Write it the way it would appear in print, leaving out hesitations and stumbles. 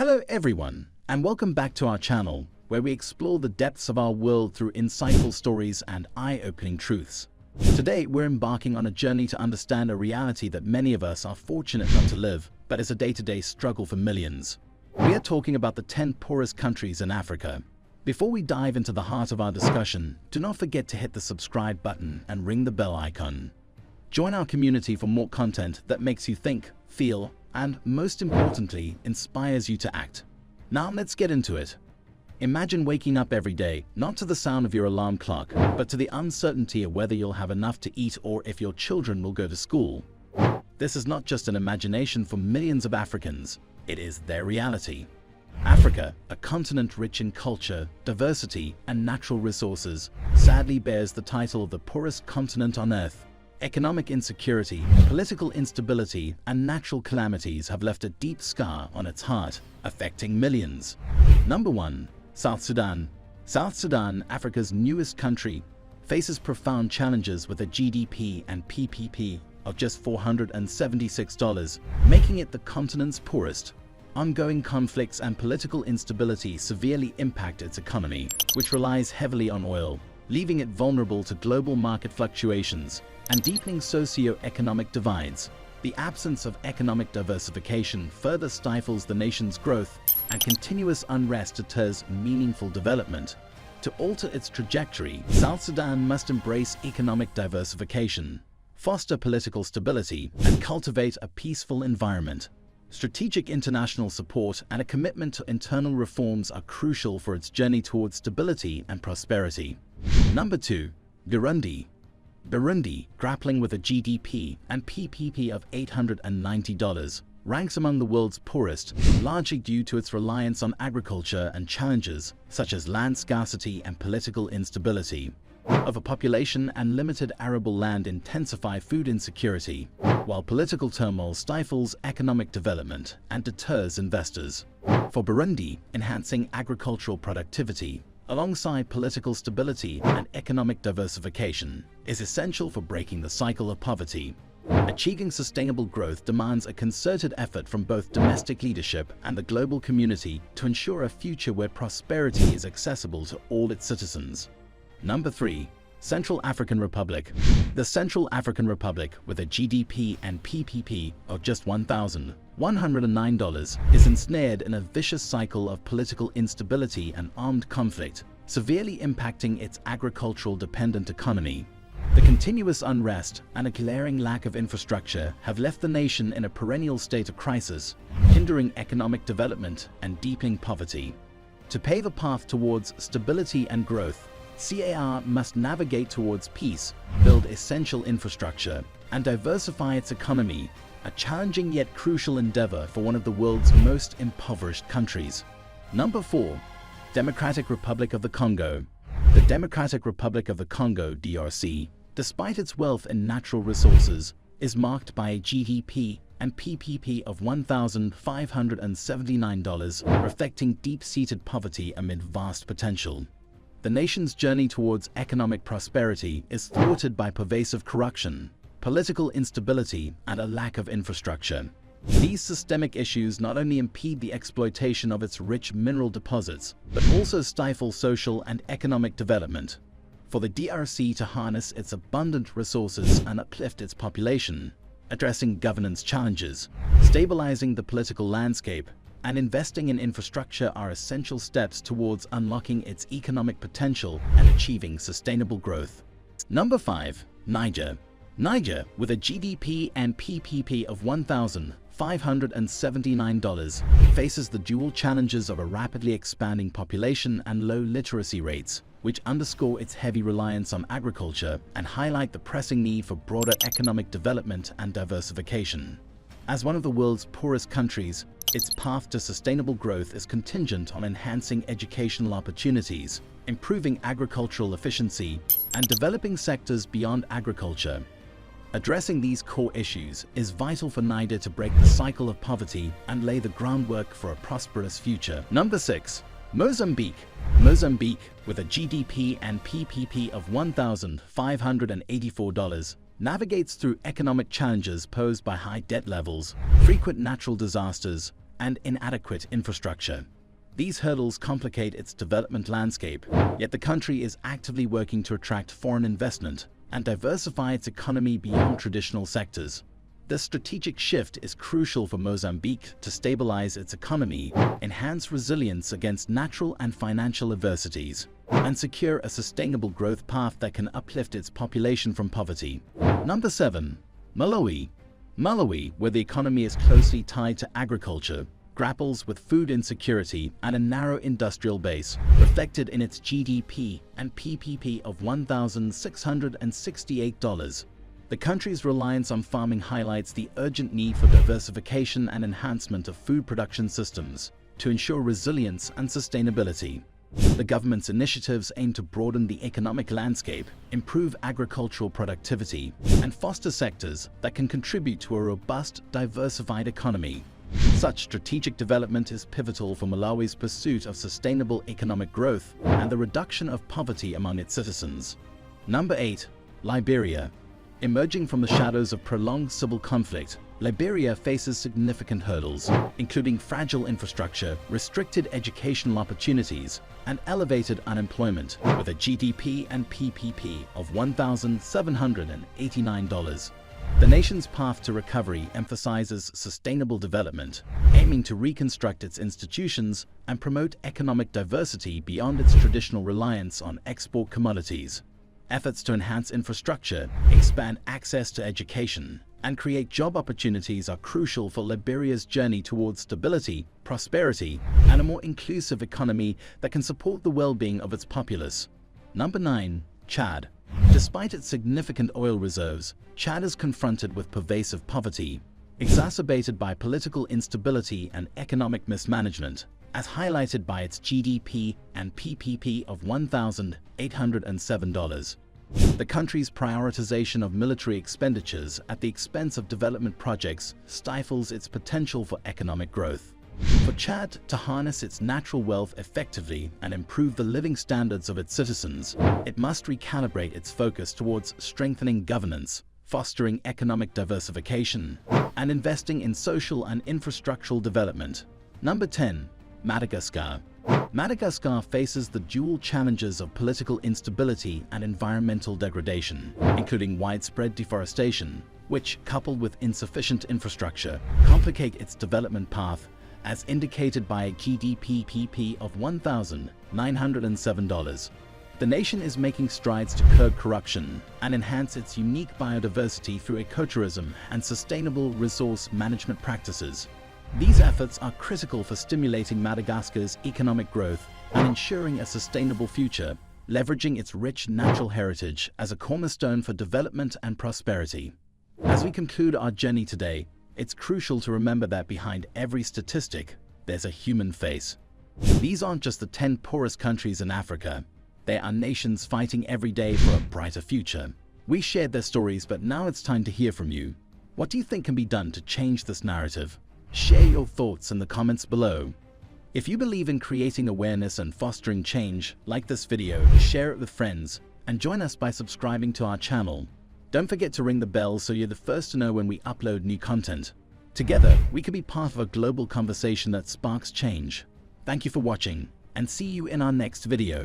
Hello everyone, and welcome back to our channel, where we explore the depths of our world through insightful stories and eye-opening truths. Today, we're embarking on a journey to understand a reality that many of us are fortunate not to live, but is a day-to-day struggle for millions. We are talking about the 10 poorest countries in Africa. Before we dive into the heart of our discussion, do not forget to hit the subscribe button and ring the bell icon. Join our community for more content that makes you think, feel, and most importantly, inspires you to act. Now let's get into it. Imagine waking up every day, not to the sound of your alarm clock, but to the uncertainty of whether you'll have enough to eat or if your children will go to school. This is not just an imagination for millions of Africans, it is their reality. Africa, a continent rich in culture, diversity, and natural resources, sadly bears the title of the poorest continent on Earth. Economic insecurity, political instability, and natural calamities have left a deep scar on its heart, affecting millions. Number 1. South Sudan. South Sudan, Africa's newest country, faces profound challenges with a GDP and PPP of just $476, making it the continent's poorest. Ongoing conflicts and political instability severely impact its economy, which relies heavily on oil, leaving it vulnerable to global market fluctuations and deepening socio-economic divides. The absence of economic diversification further stifles the nation's growth, and continuous unrest deters meaningful development. To alter its trajectory, South Sudan must embrace economic diversification, foster political stability, and cultivate a peaceful environment. Strategic international support and a commitment to internal reforms are crucial for its journey towards stability and prosperity. Number 2. Burundi. Burundi, grappling with a GDP and PPP of $890, ranks among the world's poorest, largely due to its reliance on agriculture and challenges such as land scarcity and political instability. Of a population and limited arable land intensify food insecurity, while political turmoil stifles economic development and deters investors. For Burundi, enhancing agricultural productivity, alongside political stability and economic diversification, is essential for breaking the cycle of poverty. Achieving sustainable growth demands a concerted effort from both domestic leadership and the global community to ensure a future where prosperity is accessible to all its citizens. Number 3. Central African Republic. The Central African Republic, with a GDP and PPP of just $1,109, is ensnared in a vicious cycle of political instability and armed conflict, severely impacting its agricultural-dependent economy. The continuous unrest and a glaring lack of infrastructure have left the nation in a perennial state of crisis, hindering economic development and deepening poverty. To pave a path towards stability and growth, CAR must navigate towards peace, build essential infrastructure, and diversify its economy, a challenging yet crucial endeavor for one of the world's most impoverished countries. Number 4. Democratic Republic of the Congo. The Democratic Republic of the Congo, DRC, despite its wealth in natural resources, is marked by a GDP and PPP of $1,579, reflecting deep-seated poverty amid vast potential. The nation's journey towards economic prosperity is thwarted by pervasive corruption, political instability, and a lack of infrastructure. These systemic issues not only impede the exploitation of its rich mineral deposits, but also stifle social and economic development. For the DRC to harness its abundant resources and uplift its population, addressing governance challenges, stabilizing the political landscape, and investing in infrastructure are essential steps towards unlocking its economic potential and achieving sustainable growth. Number 5. Niger. Niger, with a GDP and PPP of $1,579, faces the dual challenges of a rapidly expanding population and low literacy rates, which underscore its heavy reliance on agriculture and highlight the pressing need for broader economic development and diversification. As one of the world's poorest countries, its path to sustainable growth is contingent on enhancing educational opportunities, improving agricultural efficiency, and developing sectors beyond agriculture. Addressing these core issues is vital for Niger to break the cycle of poverty and lay the groundwork for a prosperous future. Number 6. Mozambique. Mozambique, with a GDP and PPP of $1,584, navigates through economic challenges posed by high debt levels, frequent natural disasters, and inadequate infrastructure. These hurdles complicate its development landscape, yet the country is actively working to attract foreign investment and diversify its economy beyond traditional sectors. This strategic shift is crucial for Mozambique to stabilize its economy, enhance resilience against natural and financial adversities, and secure a sustainable growth path that can uplift its population from poverty. Number 7. Malawi. Malawi, where the economy is closely tied to agriculture, grapples with food insecurity and a narrow industrial base, reflected in its GDP and PPP of $1,668. The country's reliance on farming highlights the urgent need for diversification and enhancement of food production systems to ensure resilience and sustainability. The government's initiatives aim to broaden the economic landscape, improve agricultural productivity, and foster sectors that can contribute to a robust, diversified economy. Such strategic development is pivotal for Malawi's pursuit of sustainable economic growth and the reduction of poverty among its citizens. Number 8. Liberia. Emerging from the shadows of prolonged civil conflict, Liberia faces significant hurdles, including fragile infrastructure, restricted educational opportunities, and elevated unemployment, with a GDP and PPP of $1,789. The nation's path to recovery emphasizes sustainable development, aiming to reconstruct its institutions and promote economic diversity beyond its traditional reliance on export commodities. Efforts to enhance infrastructure, expand access to education, and create job opportunities are crucial for Liberia's journey towards stability, prosperity, and a more inclusive economy that can support the well-being of its populace. Number 9. Chad. Despite its significant oil reserves, Chad is confronted with pervasive poverty, exacerbated by political instability and economic mismanagement, as highlighted by its GDP and PPP of $1,807. The country's prioritization of military expenditures at the expense of development projects stifles its potential for economic growth. For Chad to harness its natural wealth effectively and improve the living standards of its citizens, it must recalibrate its focus towards strengthening governance, fostering economic diversification, and investing in social and infrastructural development. Number 10. Madagascar. Madagascar faces the dual challenges of political instability and environmental degradation, including widespread deforestation, which, coupled with insufficient infrastructure, complicate its development path, as indicated by a GDP PPP of $1,907. The nation is making strides to curb corruption and enhance its unique biodiversity through ecotourism and sustainable resource management practices. These efforts are critical for stimulating Madagascar's economic growth and ensuring a sustainable future, leveraging its rich natural heritage as a cornerstone for development and prosperity. As we conclude our journey today, it's crucial to remember that behind every statistic, there's a human face. These aren't just the 10 poorest countries in Africa. They are nations fighting every day for a brighter future. We shared their stories, but now it's time to hear from you. What do you think can be done to change this narrative? Share your thoughts in the comments below. If you believe in creating awareness and fostering change, like this video, share it with friends, and join us by subscribing to our channel. Don't forget to ring the bell so you're the first to know when we upload new content. Together, we can be part of a global conversation that sparks change. Thank you for watching, and see you in our next video.